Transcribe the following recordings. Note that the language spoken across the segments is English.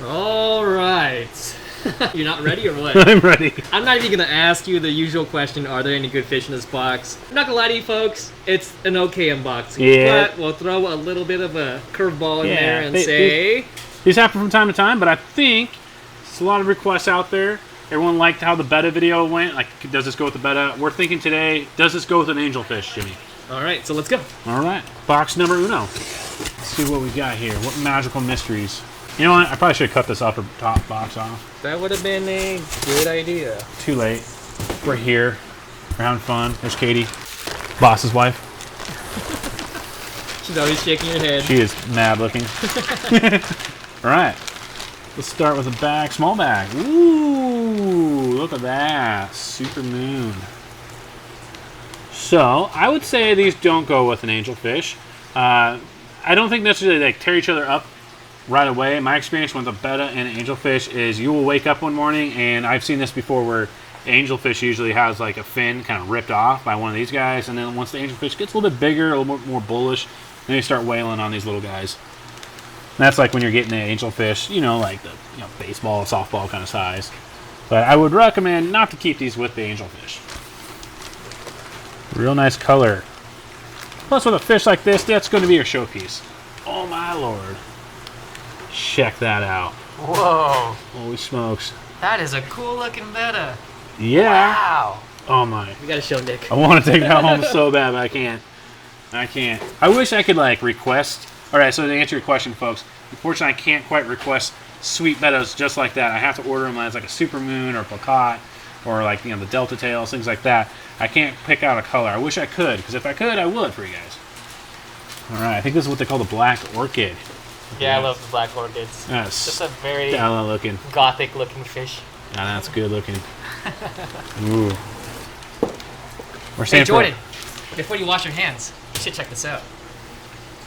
All right. You're not ready or what? I'm ready. I'm not even gonna ask you the usual question, are there any good fish in this box? I'm not gonna lie to you folks, it's an okay unboxing. Yeah. But we'll throw a little bit of a curveball in Yeah, there and say... These happen from time to time, but I think there's a lot of requests out there. Everyone liked how the betta video went. Like, does this go with the betta? We're thinking today, does this go with an angelfish, Jimmy? All right, so let's go. All right, box number uno. Let's see what we got here. What magical mysteries? You know what? I probably should have cut this upper top box off. That would have been a good idea. Too late. We're here. We're having fun. There's Katie, boss's wife. She's always shaking her head. She is mad looking. All right. Let's start with a bag, small bag. Ooh, look at that. Super moon. So, I would say these don't go with an angelfish. I don't think necessarily they tear each other up right away. My experience with a betta and an angelfish is you will wake up one morning, and I've seen this before where angelfish usually has like a fin kind of ripped off by one of these guys, and then once the angelfish gets a little bit bigger, a little more bullish, then they start wailing on these little guys. And that's like when you're getting an angelfish, you know, like the baseball, softball kind of size. But I would recommend not to keep these with the angelfish. Real nice color. Plus with a fish like this, that's going to be your showpiece. Oh my lord. Check that out. Whoa. Holy smokes. That is a cool looking betta. Yeah. Wow. Oh my. We gotta show Nick. I want to take that home so bad, but I can't. I can't. I wish I could like request. Alright, so to answer your question, folks, unfortunately I can't quite request sweet bettas just like that. I have to order them as like a super moon or plakat or like, the delta tails, things like that. I can't pick out a color. I wish I could, because if I could, I would for you guys. Alright, I think this is what they call the black orchid. Yeah, I love the black orchids. That's just a very looking. gothic looking fish. Yeah, that's good looking. Ooh. Hey Jordan, before you wash your hands, you should check this out.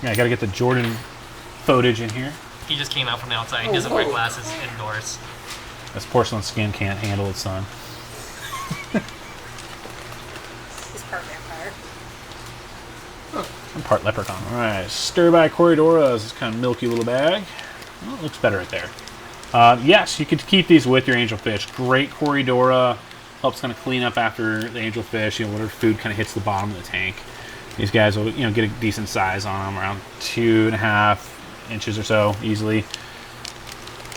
Yeah, I gotta get the Jordan footage in here. He just came out from the outside. He doesn't wear glasses indoors. This porcelain skin can't handle its sun. He's part vampire. I'm part leprechaun. Alright, stir by Corridoras. This kind of milky little bag. Oh, it looks better right there. Yes, you could keep these with your angelfish. Great Corridora. Helps kind of clean up after the angelfish. Whatever food kind of hits the bottom of the tank. These guys will, get a decent size on them, around 2.5 inches or so, easily.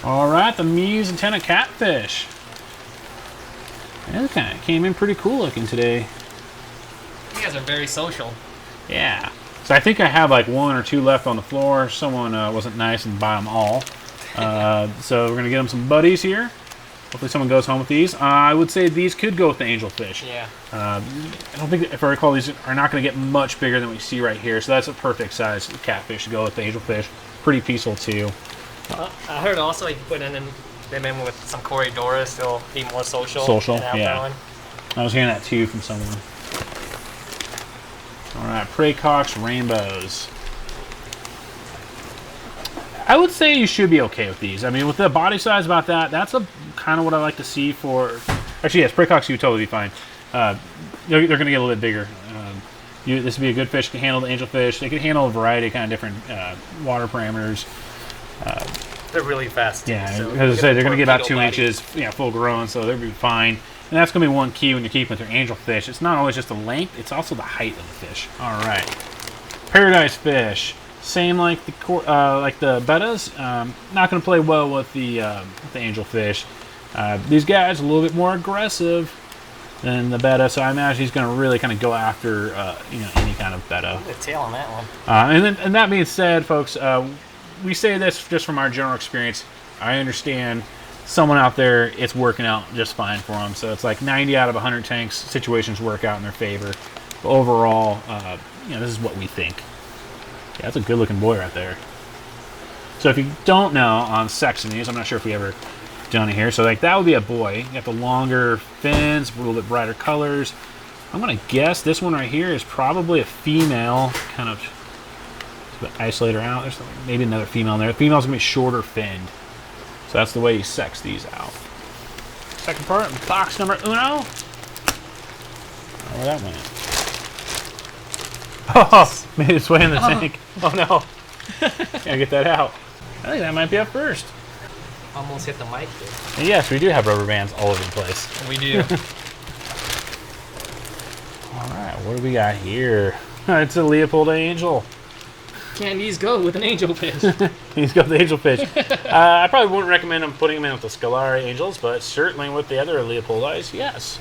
All right, the Mees antenna catfish. That kind of came in pretty cool looking today. You guys are very social. Yeah. So I think I have like 1 or 2 left on the floor. Someone wasn't nice and bought them all. So we're gonna get them some buddies here. Hopefully someone goes home with these. I would say these could go with the angelfish. Yeah. I don't think, if I recall, these are not going to get much bigger than what you see right here. So that's a perfect size catfish to go with the angelfish. Pretty peaceful too. I heard also you put them in with some Corridora, still be more social. Social, and yeah. I was hearing that too from someone. All right, Praycox Rainbows. I would say you should be okay with these. I mean, with the body size about that, that's kind of what I like to see for... Actually, yes, Praycox, you would totally be fine. They're going to get a little bit bigger. This would be a good fish to handle the angelfish. They can handle a variety of kind of different water parameters. They're really fast. Yeah, so as I say, they're going to get about 2 body. inches, full grown, so they'll be fine. And that's going to be one key when you're keeping with your angelfish. It's not always just the length, it's also the height of the fish. All right. Paradise fish. Same like the bettas. Not going to play well with the angelfish. These guys are a little bit more aggressive than the betta, so I imagine he's going to really kind of go after any kind of betta. The tail on that one. And that being said, folks, we say this just from our general experience. I understand someone out there, it's working out just fine for them. So it's like 90 out of 100 tanks situations work out in their favor. But overall, this is what we think. Yeah, that's a good-looking boy right there. So if you don't know on sexing these, I'm not sure if we ever done it here. So like that would be a boy. You got the longer fins, a little bit brighter colors. I'm gonna guess this one right here is probably a female. Kind of isolate her out. There's maybe another female in there. The female's gonna be shorter finned. So that's the way you sex these out. Second part, box number uno. Where that went? Oh, made its way in the tank. Oh no. Gotta get that out. I think that might be up first. Almost hit the mic here. And yes, we do have rubber bands all over the place. We do. All right, what do we got here? It's a Leopold angel. Can't these go with an angelfish? He's got the angelfish. I probably wouldn't recommend him putting him in with the Scalari angels, but certainly with the other Leopoldi's, yes.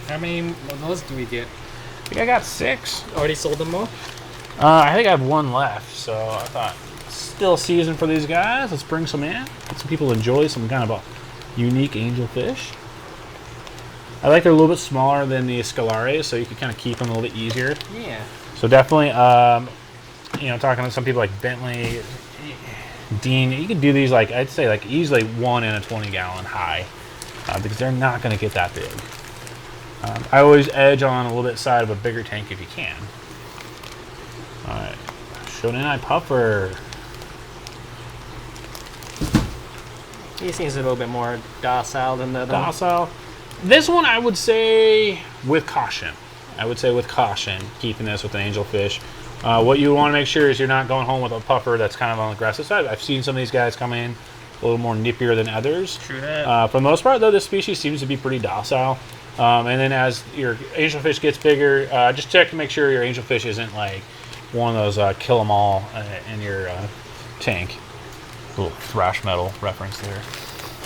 How many of those do we get? I think I got 6. Already sold them all? I think I have 1 left, so I thought still season for these guys. Let's bring some in. Let some people enjoy some kind of a unique angelfish. I like they're a little bit smaller than the Scalari, so you can kind of keep them a little bit easier. Yeah. So definitely, you know, talking to some people like Bentley, Dean, you can do these like, I'd say like easily 1 in a 20-gallon high, because they're not going to get that big. I always edge on a little bit side of a bigger tank if you can. All right, Shonen Puffer. He seems a little bit more docile than the other one. Docile. This one I would say with caution. Keeping this with an angelfish. What you want to make sure is you're not going home with a puffer that's kind of on the aggressive side. I've seen some of these guys come in a little more nippier than others. True that. For the most part, though, this species seems to be pretty docile. And then as your angelfish gets bigger, just check to make sure your angelfish isn't like one of those kill 'em all in your tank. Little thrash metal reference there.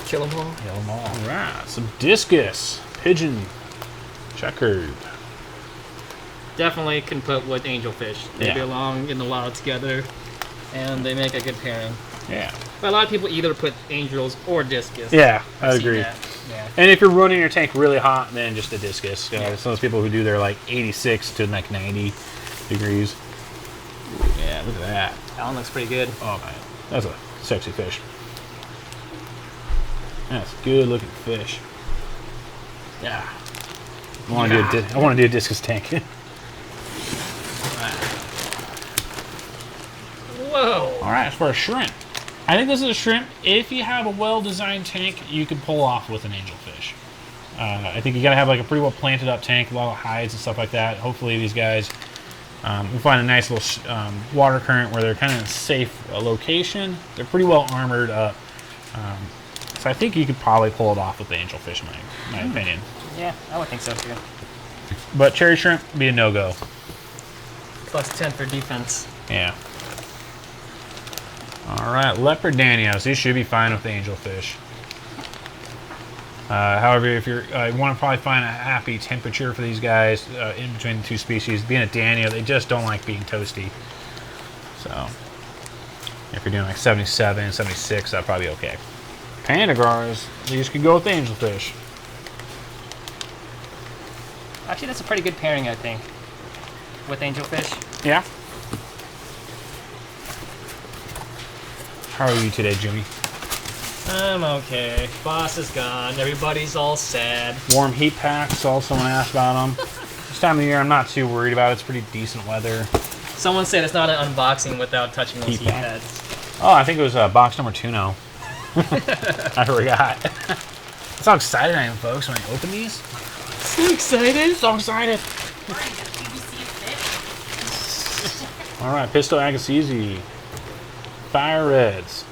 Kill them all. Kill 'em all. All right, some discus, pigeon, checkered. Definitely can put with angelfish. They Yeah. belong in the wild together, and they make a good pairing. Yeah. But a lot of people either put angels or discus. Yeah, I've I seen agree. that. Yeah. And if you're running your tank really hot, then just a discus. You know, Yeah. some of those people who do their like 86 to like 90 degrees. Yeah, look at that. That one looks pretty good. Oh man, that's a sexy fish. That's a good looking fish. Yeah. I want to do a discus tank. Whoa! All right, as far as shrimp, I think this is a shrimp. If you have a well-designed tank, you can pull off with an angelfish. I think you got to have like a pretty well planted up tank, a lot of hides and stuff like that. Hopefully these guys will find a nice little water current where they're kind of in a safe location. They're pretty well armored up. So I think you could probably pull it off with the angelfish, in my opinion. Yeah, I would think so too. But cherry shrimp be a no-go. Plus 10 for defense. Yeah. All right, leopard danios. These should be fine with the angelfish. However, if you want to probably find a happy temperature for these guys in between the two species, being a danio, they just don't like being toasty. So if you're doing like 77, 76, that'd probably be okay. Pandagars, these could go with the angelfish. Actually, that's a pretty good pairing, I think, with angelfish. Yeah. How are you today, Jimmy? I'm okay. Boss is gone. Everybody's all sad. Warm heat packs, someone asked about them. This time of the year, I'm not too worried about it. It's pretty decent weather. Someone said it's not an unboxing without touching those Heat heat pack. pads. Oh, I think it was box number 2 now. I forgot. That's how excited I am, folks, when I open these. So excited. So excited. All right, Pisto Agassiz, Fire Reds.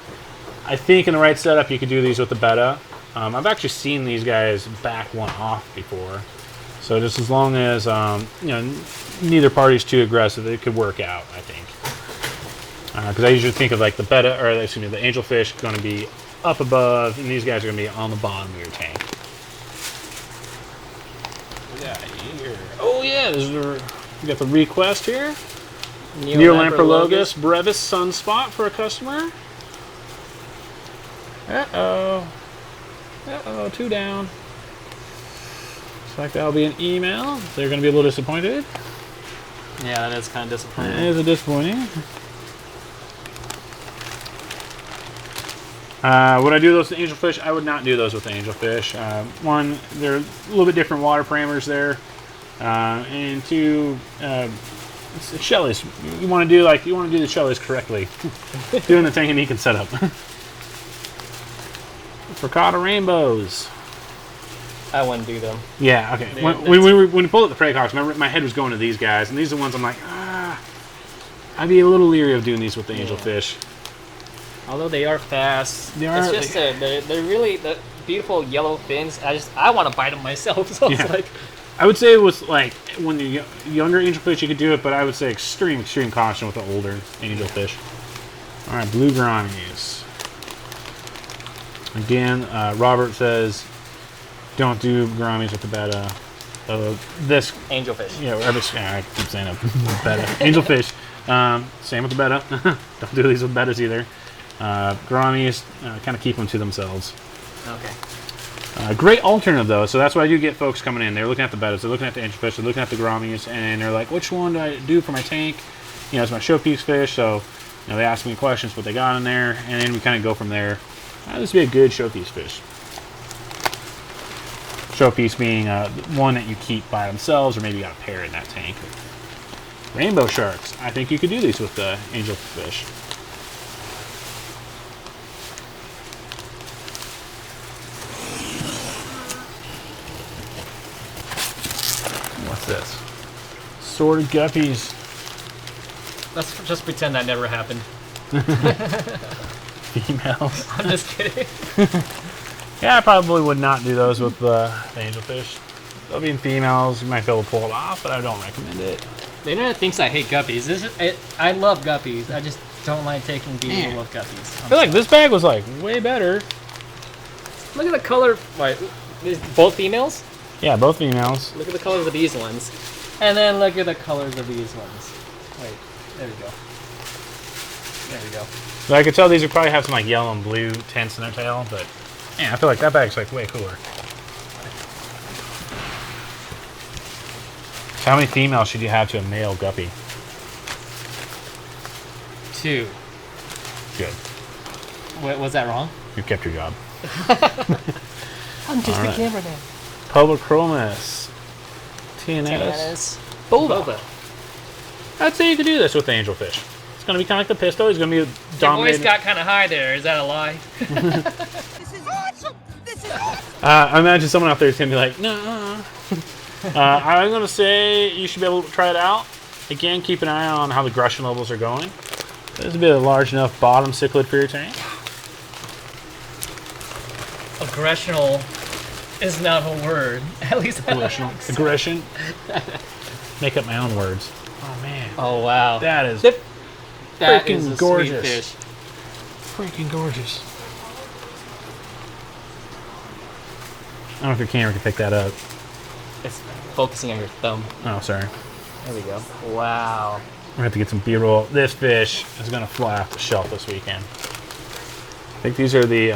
I think in the right setup, you could do these with the betta. I've actually seen these guys back one off before. So just as long as, you know, neither party's too aggressive, it could work out, I think. Because I usually think of like the betta, or excuse me, the angelfish going to be up above, and these guys are going to be on the bottom of your tank. Yeah, here. Oh yeah, we got the request here. Neolamprologus brevis sunspot for a customer. Uh-oh. Uh-oh, 2 down. Looks like that'll be an email. They're going to be a little disappointed. Yeah, that is kind of disappointing. It is a disappointing. Would I do those with the angelfish? I would not do those with the angelfish. One, they're a little bit different water parameters there. And 2, it's shellies. You want to do the shellies correctly. Doing the technique and setup. Fricata rainbows. I wouldn't do them. Yeah, okay. They're- When you pulled up the Praghawks, remember my head was going to these guys, and these are the ones I'm like, I'd be a little leery of doing these with the angelfish. Although they are fast, They are- it's just they're really the beautiful yellow fins. I want to bite them myself. So Yeah. it's like, I would say with like when you're younger angelfish, you could do it, but I would say extreme caution with the older angelfish. All right, blue gouramis. Again, Robert says, don't do gouramis with the betta. This, angelfish. yeah, I keep saying it, betta. Angelfish. Same with the betta. Don't do these with bettas either. Gouramis, kind of keep them to themselves. Okay. Great alternative though, so that's why I do get folks coming in. They're looking at the bettas, they're looking at the angelfish, they're looking at the gouramis, and they're like, which one do I do for my tank? You know, it's my showpiece fish, so you know, they ask me questions what they got in there, and then we kind of go from there. This would be a good showpiece fish. Showpiece being one that you keep by themselves, or maybe you got a pair in that tank. Rainbow sharks. I think you could do these with the angelfish. What's this? Sword guppies. Let's just pretend that never happened. Females. I'm just kidding. Yeah, I probably would not do those with the angelfish. They'll be in females. You might be able to pull it off, but I don't recommend it. The internet thinks I hate guppies. I love guppies. I just don't like taking people with guppies. I feel like this bag was like way better. Look at the color. Wait, is both females? Yeah, both females. Look at the colors of these ones. And then look at the colors of these ones. Wait, there we go. There we go. So I could tell these would probably have some like yellow and blue tints in their tail, but man, I feel like that bag's like way cooler. So how many females should you have to a male guppy? 2. Good. Was that wrong? You kept your job. I'm just Alright. the cameraman. Publichromis. TNS. Boba. I'd say you could do this with the angelfish. It's going to be kind of like the pisto. He's going to be Your voice dominated. got kind of high there. Is that a lie? This is awesome! This is awesome! I imagine someone out there is going to be like, no. I'm going to say you should be able to try it out. Again, keep an eye on how the aggression levels are going. This would be a large enough bottom cichlid for your tank. Aggressional is not a word. At least Aggression. Make up my own words. Oh, man. Oh wow. That is That freaking is a gorgeous. sweet fish. freaking gorgeous. I don't know if your camera can pick that up. It's focusing on your thumb. Oh, sorry. There we go. Wow. We're gonna have to get some B-roll. This fish is gonna fly off the shelf this weekend. I think these are the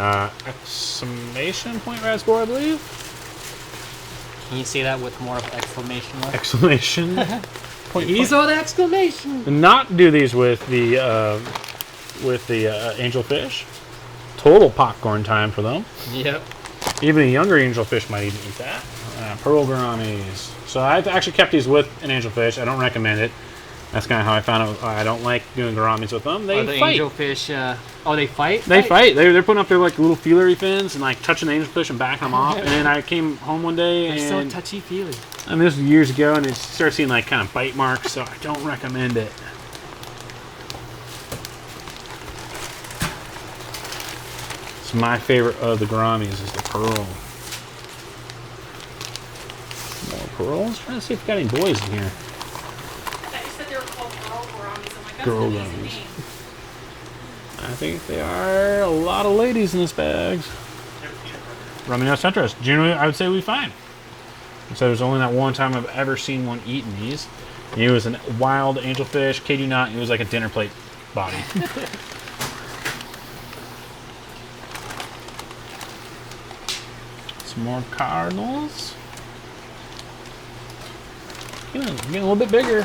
exclamation point rascal, I believe. Can you say that with more of exclamation mark? Exclamation point. These are the exclamation. Do not do these with the angelfish. Total popcorn time for them. Yep. Even a younger angelfish might even eat that. Pearl gouramis. So I've actually kept these with an angelfish. I don't recommend it. That's kind of how I found out. I don't like doing gouramis with them. They the fight. angelfish. Oh, they fight. They fight. They're putting up their like little feelery fins and like touching the angelfish and backing them off. And then I came home one day They're so and touchy feely. I mean this was years ago, and it started seeing like kind of bite marks. So I don't recommend it. So my favorite of the gouramis is the pearl. More pearls. Trying to see if we got any boys in here. You said they were called girl gouramis. I'm like, that's Girl an easy gouramis. name. I think there are a lot of ladies in this bag. Rummy centris. Generally, I would say we find. So there's only that one time I've ever seen one eating these. He was a wild angelfish. Kid you not, he was like a dinner plate body. Some more cardinals. Getting a little bit bigger.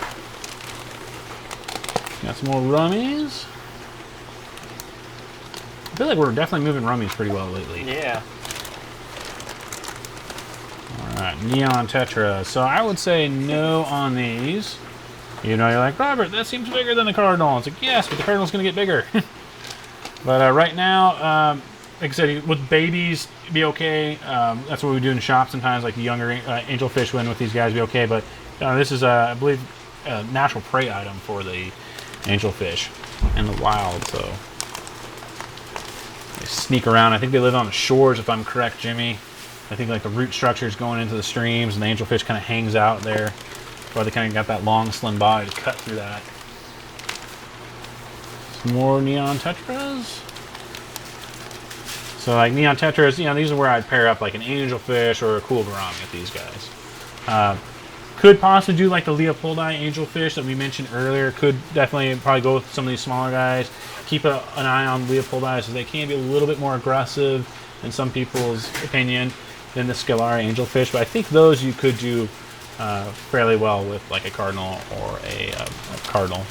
Got some more rummies. I feel like we're definitely moving rummies pretty well lately. Yeah. Alright, neon tetra. So I would say no on these. You know, you're like, Robert, that seems bigger than the cardinal. It's like, yes, but the cardinal's going to get bigger. But right now, like I said, with babies, it'd be okay. That's what we do in the shop sometimes, like the younger angelfish win with these guys be okay. But this is, I believe, a natural prey item for the angelfish in the wild. So They sneak around. I think they live on the shores, if I'm correct, Jimmy. I think like the root structure is going into the streams, and the angelfish kind of hangs out there. That's why they kind of got that long, slim body to cut through that. Some more neon tetras. So like neon tetras, you know, these are where I'd pair up like an angelfish or a cool gourami with these guys. Could possibly do like the Leopoldi angelfish that we mentioned earlier. Could definitely probably go with some of these smaller guys. Keep an eye on Leopoldi, so they can be a little bit more aggressive in some people's opinion than the Scalari angelfish. But I think those you could do fairly well with like a cardinal or a cardinal.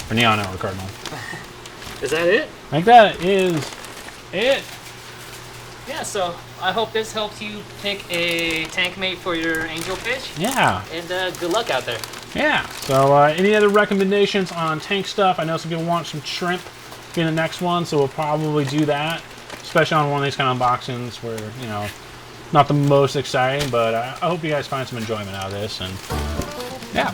Or neon or cardinal. Is that it? I think that is it. Yeah, so I hope this helps you pick a tank mate for your angelfish. Yeah. And good luck out there. Yeah. So any other recommendations on tank stuff? I know some people want some shrimp in the next one, so we'll probably do that. Especially on one of these kind of unboxings where, you know, not the most exciting, but I hope you guys find some enjoyment out of this. And yeah.